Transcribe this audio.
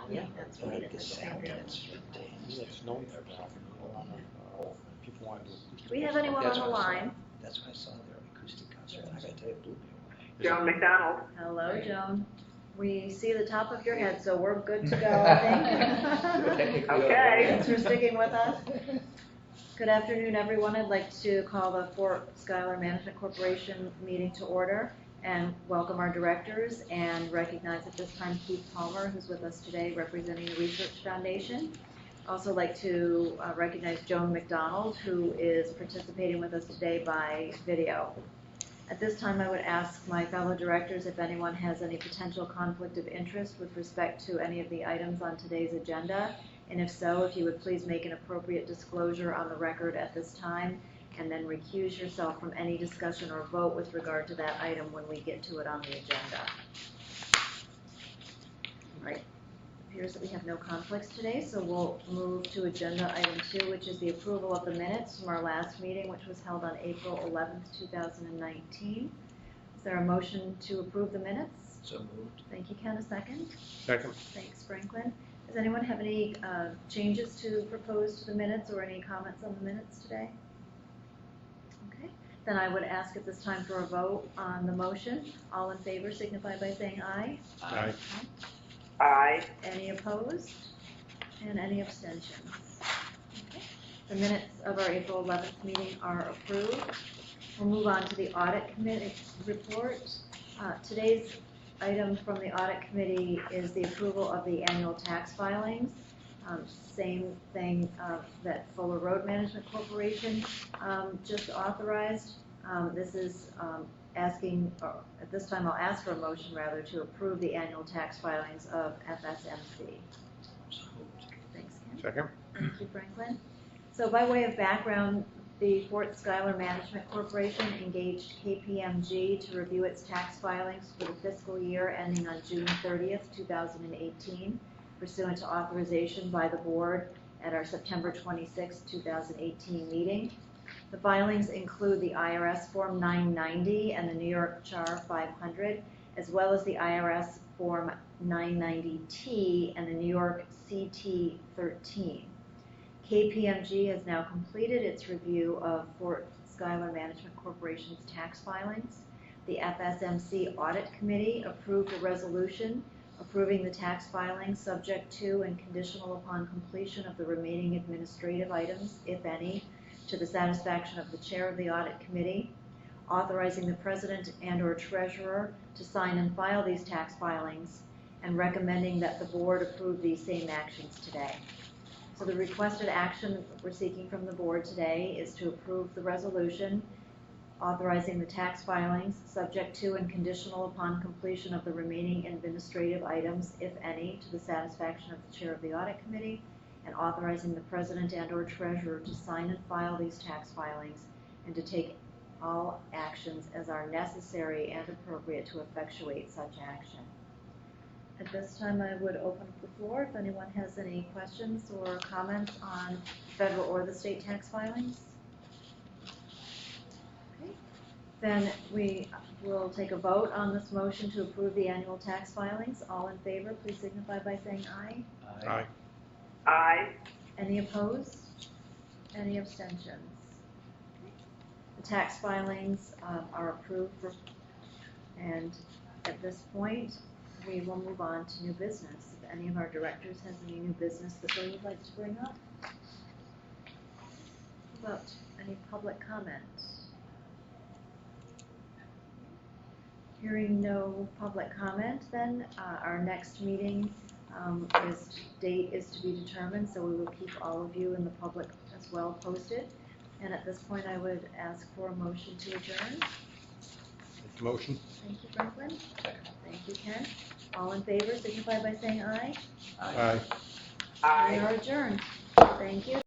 Yeah, that's right. It's known for that. People want to do acoustic. We have anyone on the line? That's what I saw their acoustic concert. I gotta tell you, it blew me away. Joan McDonald. Hello, Joan. We see the top of your head, so we're good to go, I think. Okay. Thanks for sticking with us. Good afternoon, everyone. I'd like to call the Fort Schuyler Management Corporation meeting to order and welcome our directors and recognize at this time Keith Palmer, who's with us today representing the Research Foundation. Also like to recognize Joan McDonald, who is participating with us today by video. At this time, I would ask my fellow directors if anyone has any potential conflict of interest with respect to any of the items on today's agenda. And if so, if you would please make an appropriate disclosure on the record at this time, and then recuse yourself from any discussion or vote with regard to that item when we get to it on the agenda. All right. It appears that we have no conflicts today, so we'll move to agenda item 2, which is the approval of the minutes from our last meeting, which was held on April 11th, 2019. Is there a motion to approve the minutes? So moved. Thank you, Ken. A second? Second. Thanks, Franklin. Does anyone have any changes to propose to the minutes or any comments on the minutes today? Okay. Then I would ask at this time for a vote on the motion. All in favor signify by saying aye. Aye. Aye. Any opposed? And any abstentions? Okay. The minutes of our April 11th meeting are approved. We'll move on to the Audit Committee report. Today's item from the Audit Committee is the approval of the annual tax filings. Same thing that Fuller Road Management Corporation just authorized. This is asking, at this time I'll ask for a motion rather to approve the annual tax filings of FSMC. So moved. Thanks, Ken. Second. Thank you, Franklin. So by way of background, the Fort Schuyler Management Corporation engaged KPMG to review its tax filings for the fiscal year ending on June 30th, 2018, pursuant to authorization by the board at our September 26, 2018 meeting. The filings include the IRS Form 990 and the New York Char 500, as well as the IRS Form 990T and the New York CT 13. KPMG has now completed its review of Fort Schuyler Management Corporation's tax filings. The FSMC Audit Committee approved a resolution approving the tax filings subject to and conditional upon completion of the remaining administrative items, if any, to the satisfaction of the chair of the Audit Committee, authorizing the president and/or treasurer to sign and file these tax filings, and recommending that the board approve these same actions today. So the requested action we're seeking from the board today is to approve the resolution authorizing the tax filings subject to and conditional upon completion of the remaining administrative items, if any, to the satisfaction of the chair of the Audit Committee, and authorizing the president and/or treasurer to sign and file these tax filings and to take all actions as are necessary and appropriate to effectuate such action. At this time, I would open up the floor if anyone has any questions or comments on federal or the state tax filings. Okay. Then we will take a vote on this motion to approve the annual tax filings. All in favor, please signify by saying aye. Aye. Aye. Any opposed? Any abstentions? Okay. The tax filings are approved, and at this point, we will move on to new business. If any of our directors has any new business that they would like to bring up. How about any public comment? Hearing no public comment, then our next meeting date is to be determined, so we will keep all of you and the public as well posted. And at this point, I would ask for a motion to adjourn. Motion. Thank you, Franklin. Thank you, Ken. All in favor, signify by saying aye. Aye. Aye. We are adjourned. Thank you.